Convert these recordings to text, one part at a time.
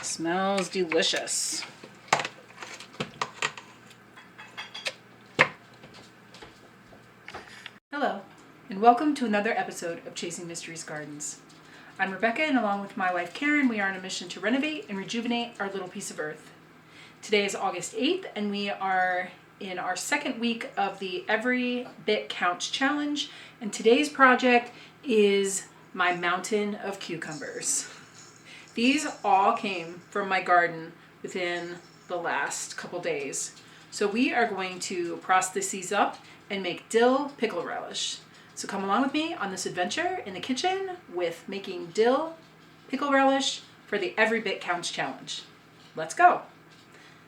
Smells delicious. Hello, and welcome to another episode of Chasing Mysteries Gardens. I'm Rebecca, and along with my wife Karen, we are on a mission to renovate and rejuvenate our little piece of earth. Today is August 8th, and we are in our second week of the Every Bit Counts Challenge, and today's project is my mountain of cucumbers. These all came from my garden within the last couple days. So we are going to process these up and make dill pickle relish. So come along with me on this adventure in the kitchen with making dill pickle relish for the Every Bit Counts Challenge. Let's go.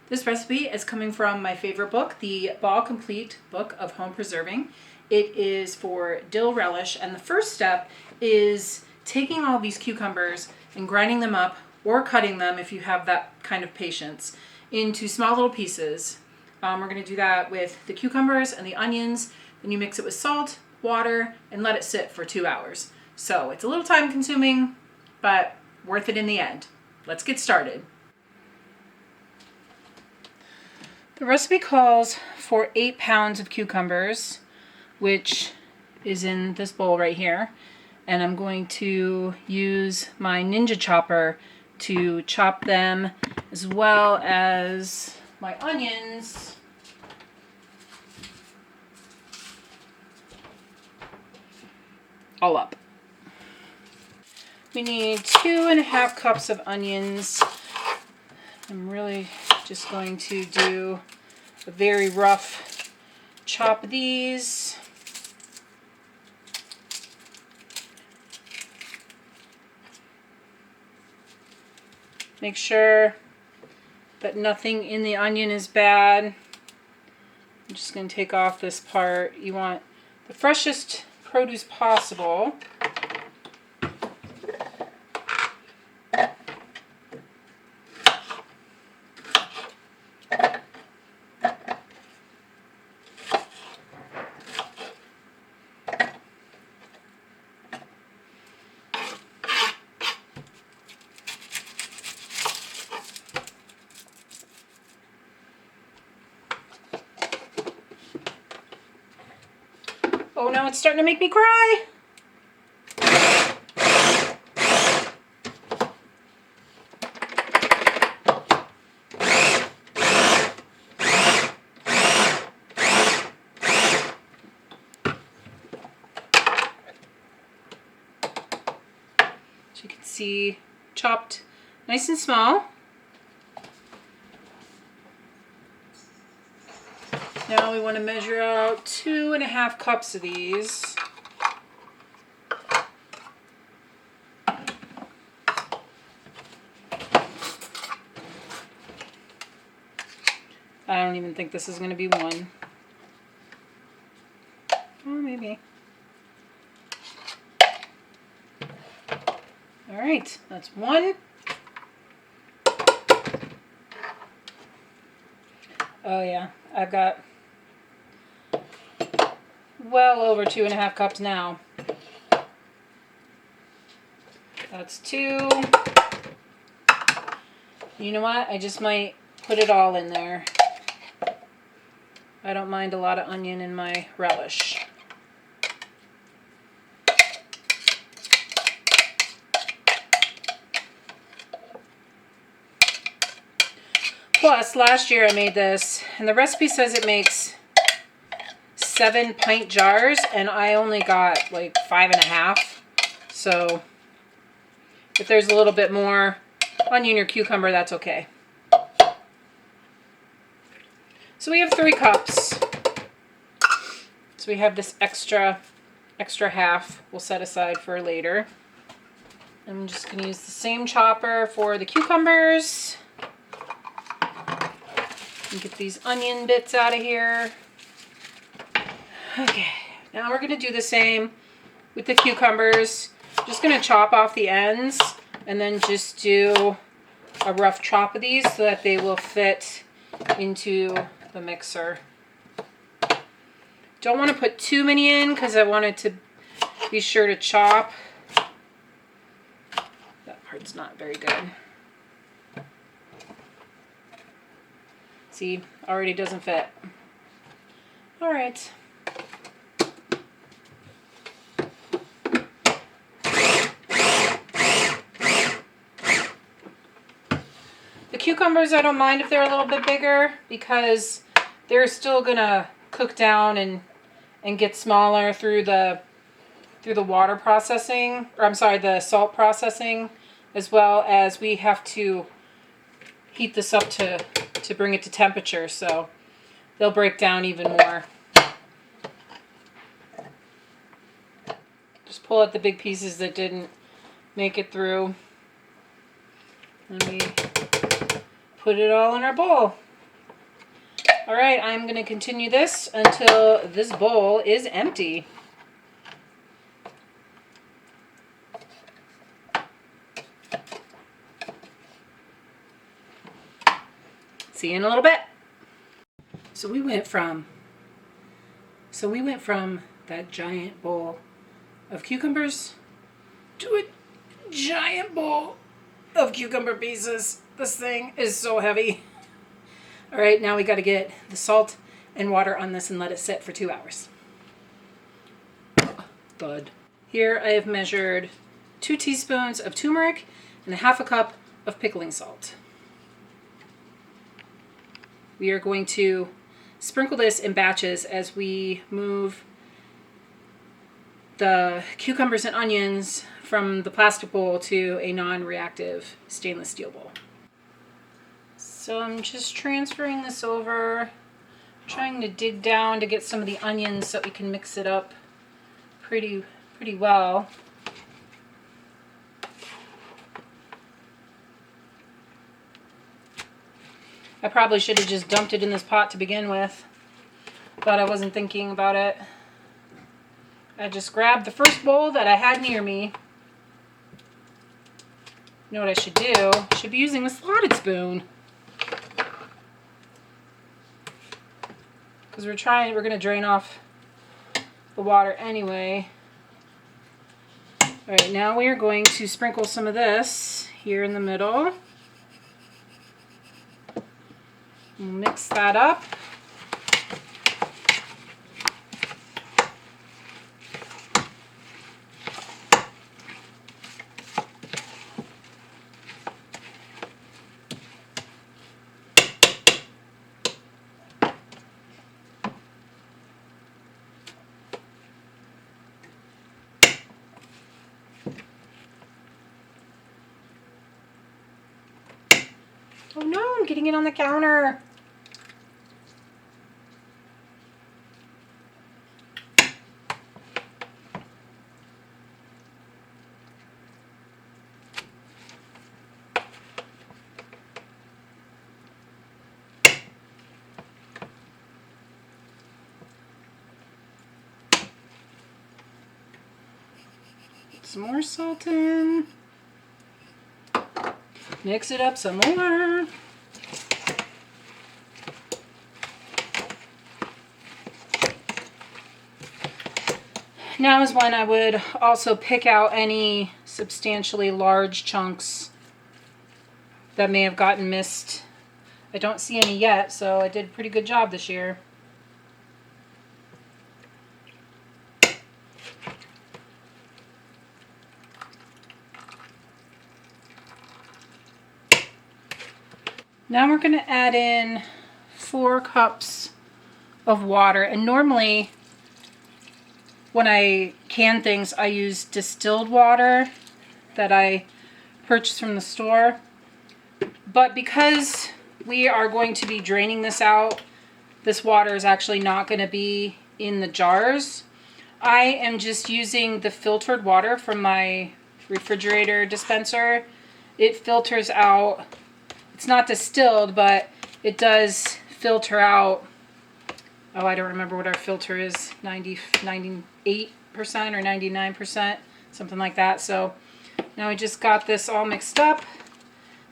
This recipe is coming from my favorite book, the Ball Complete Book of Home Preserving. It is for dill relish, and the first step is taking all these cucumbers and grinding them up, or cutting them if you have that kind of patience, into small little pieces. We're going to do that with the cucumbers and the onions. Then you mix it with salt, water, and let it sit for 2 hours. So it's a little time consuming, but worth it in the end. Let's get started. The recipe calls for 8 pounds of cucumbers, which is in this bowl right here. And I'm going to use my Ninja chopper to chop them, as well as my onions. All up. We need 2.5 cups of onions. I'm really just going to do a very rough chop of these. Make sure that nothing in the onion is bad. I'm just going to take off this part. You want the freshest produce possible. Oh no, it's starting to make me cry. As you can see, chopped nice and small. Now we want to measure out 2.5 cups of these. I don't even think this is going to be one. Oh, maybe. All right, that's one. Oh yeah, I've got well over 2.5 cups now. That's 2. You know what? I just might put it all in there. I don't mind a lot of onion in my relish. Plus, last year I made this, and the recipe says it makes 7 pint jars, and I only got like 5.5. So if there's a little bit more onion or cucumber, that's okay. So we have 3 cups. So we have this extra half we'll set aside for later. I'm just going to use the same chopper for the cucumbers. And get these onion bits out of here. Okay, now we're going to do the same with the cucumbers. Just going to chop off the ends and then just do a rough chop of these so that they will fit into the mixer. Don't want to put too many in because I want it to be sure to chop. That part's not very good. See, already doesn't fit. All right. The cucumbers, I don't mind if they're a little bit bigger because they're still gonna cook down and get smaller through the water processing, or I'm sorry, the salt processing, as well as we have to heat this up to bring it to temperature, so they'll break down even more. Just pull out the big pieces that didn't make it through, and we put it all in our bowl. All right, I'm going to continue this until this bowl is empty. See you in a little bit. So we went from that giant bowl of cucumbers to a giant bowl of cucumber pieces. This thing is so heavy. All right, now we got to get the salt and water on this and let it sit for 2 hours. Thud. Here I have measured 2 teaspoons of turmeric and 1/2 cup of pickling salt. We are going to sprinkle this in batches as we move the cucumbers and onions from the plastic bowl to a non-reactive stainless steel bowl. So I'm just transferring this over, trying to dig down to get some of the onions so we can mix it up pretty well. I probably should have just dumped it in this pot to begin with, but I wasn't thinking about it. I just grabbed the first bowl that I had near me. You know what I should do? I should be using a slotted spoon. Because we're going to drain off the water anyway. All right, now we are going to sprinkle some of this here in the middle. We'll mix that up. Oh no, I'm getting it on the counter. Some more salt in. Mix it up some more. Now is when I would also pick out any substantially large chunks that may have gotten missed. I don't see any yet, so I did a pretty good job this year. Now we're going to add in 4 cups of water, and normally when I can things I use distilled water that I purchase from the store, but because we are going to be draining this out, this water is actually not going to be in the jars. I am just using the filtered water from my refrigerator dispenser. It filters out. It's not distilled, but it does filter out, oh, I don't remember what our filter is, 98% or 99%, something like that. So now we just got this all mixed up,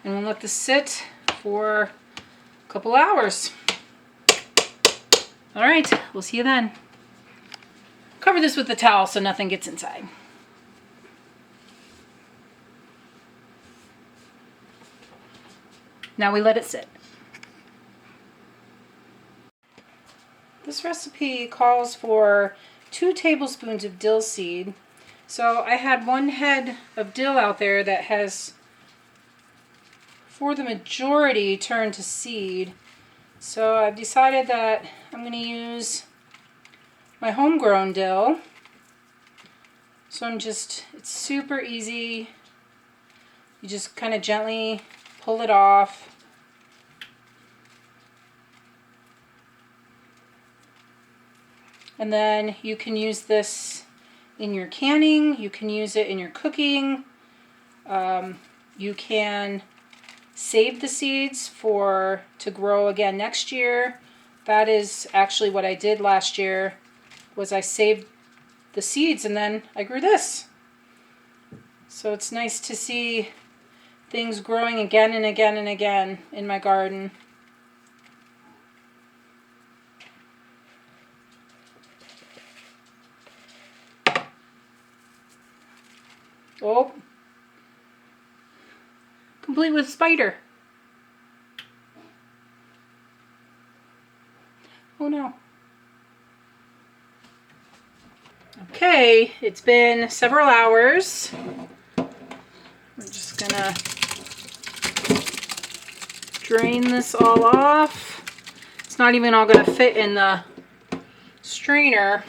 and we'll let this sit for a couple hours. All right, we'll see you then. Cover this with a towel so nothing gets inside. Now we let it sit. This recipe calls for 2 tablespoons of dill seed. So I had 1 head of dill out there that has, for the majority, turned to seed. So I've decided that I'm going to use my homegrown dill. So it's super easy. You just kind of gently pull it off. And then you can use this in your canning, you can use it in your cooking, you can save the seeds to grow again next year. That is actually what I did last year, was I saved the seeds and then I grew this. So it's nice to see things growing again and again and again in my garden. Oh, complete with spider. Oh no. Okay, it's been several hours. We're just gonna drain this all off. It's not even all gonna fit in the strainer.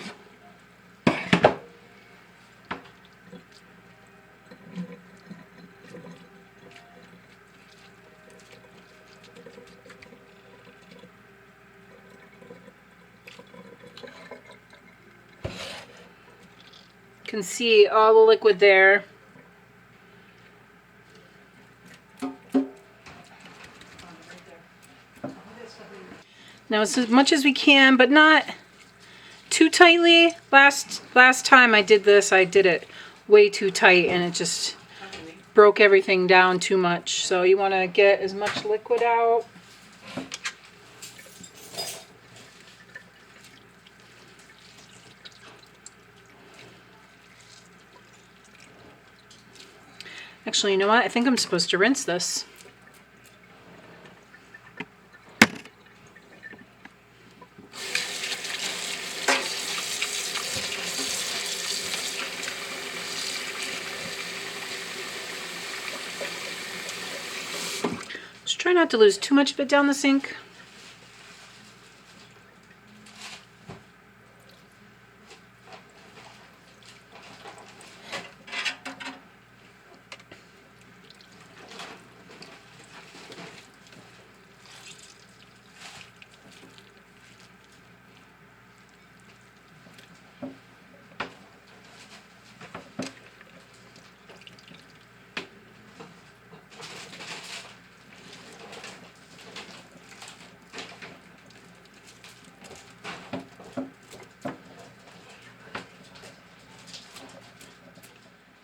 Can see all the liquid there. Now it's as much as we can, but not too tightly. Last time I did this, I did it way too tight and it just broke everything down too much. So you want to get as much liquid out. Actually, you know what? I think I'm supposed to rinse this. Just try not to lose too much of it down the sink.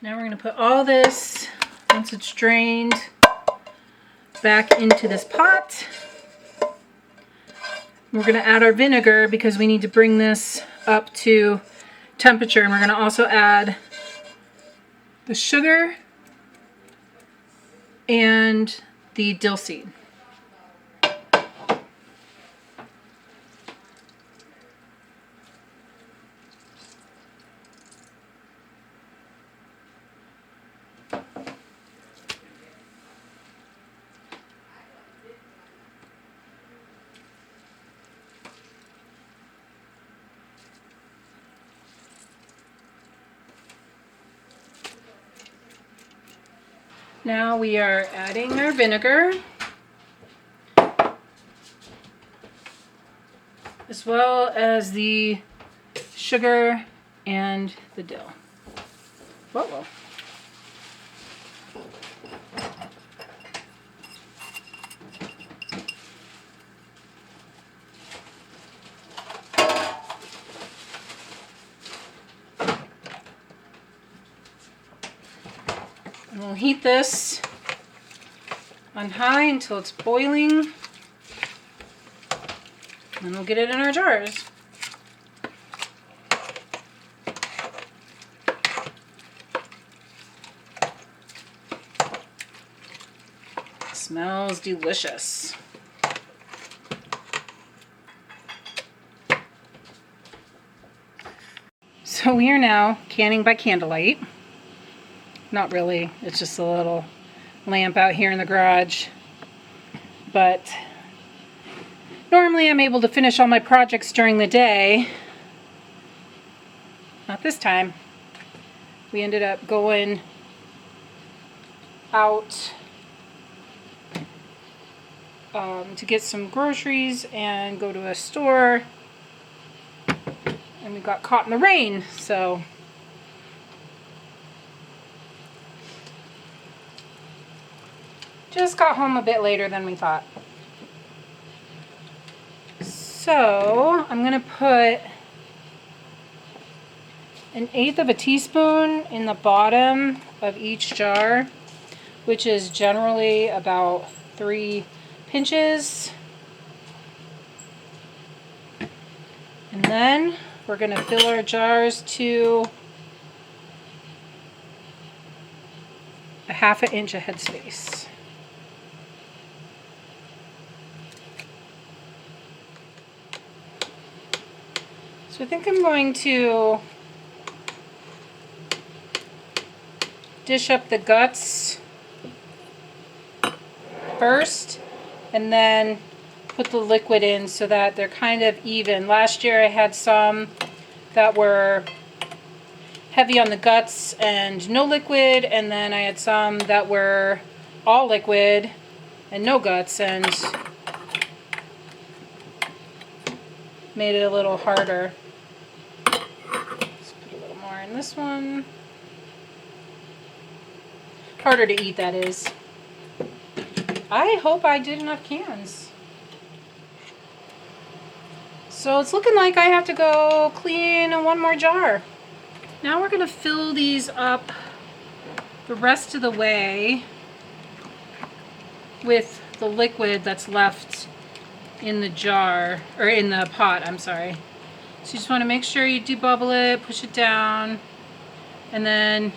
Now we're going to put all this, once it's drained, back into this pot. We're going to add our vinegar because we need to bring this up to temperature. And we're going to also add the sugar and the dill seed. Now we are adding our vinegar, as well as the sugar and the dill. Whoa. And we'll heat this on high until it's boiling, and we'll get it in our jars. Smells delicious. So we are now canning by candlelight. Not really, it's just a little lamp out here in the garage. But normally I'm able to finish all my projects during the day. Not this time. We ended up going out to get some groceries and go to a store. And we got caught in the rain, so just got home a bit later than we thought. So I'm going to put 1/8 of a teaspoon in the bottom of each jar, which is generally about 3 pinches. And then we're going to fill our jars to a 1/2 inch of headspace. So I think I'm going to dish up the guts first and then put the liquid in so that they're kind of even. Last year I had some that were heavy on the guts and no liquid, and then I had some that were all liquid and no guts, and made it a little harder. Let's put a little more in this one. Harder to eat, that is. I hope I did enough cans. So it's looking like I have to go clean one more jar. Now we're going to fill these up the rest of the way with the liquid that's left in the jar, or in the pot, I'm sorry. So you just want to make sure you debubble it, push it down, and then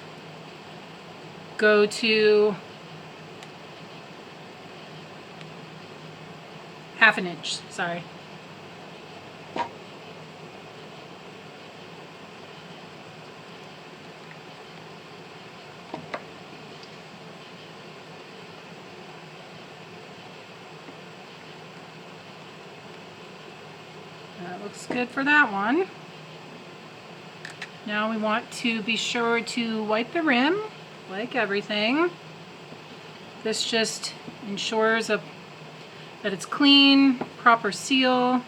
go to 1/2 inch, sorry. That looks good for that one. Now we want to be sure to wipe the rim, like everything. This just ensures that it's clean, proper seal.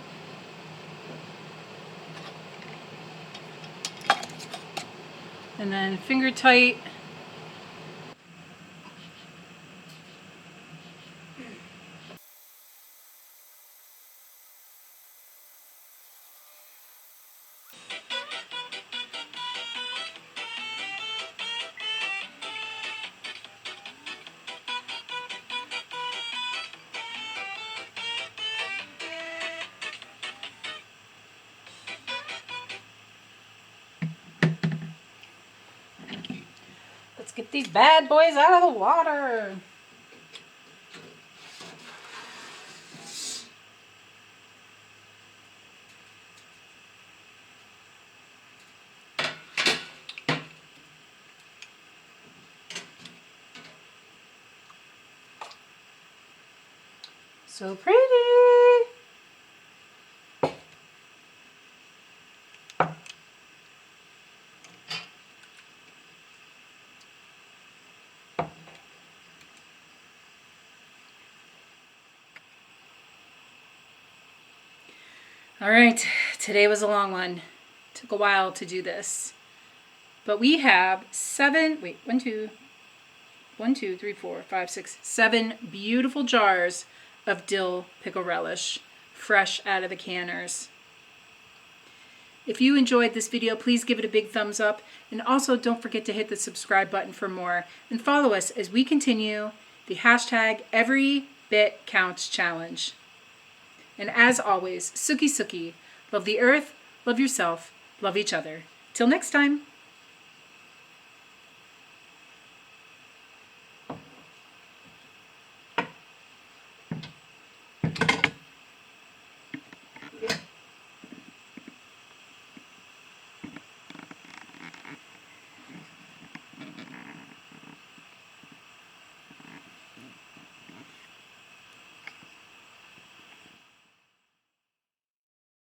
And then finger tight. Let's get these bad boys out of the water. So pretty. All right, today was a long one. Took a while to do this. But we have 7 beautiful jars of dill pickle relish, fresh out of the canners. If you enjoyed this video, please give it a big thumbs up, and also don't forget to hit the subscribe button for more, and follow us as we continue the hashtag everybitcountschallenge. And as always, Suki Suki, love the earth, love yourself, love each other. Till next time.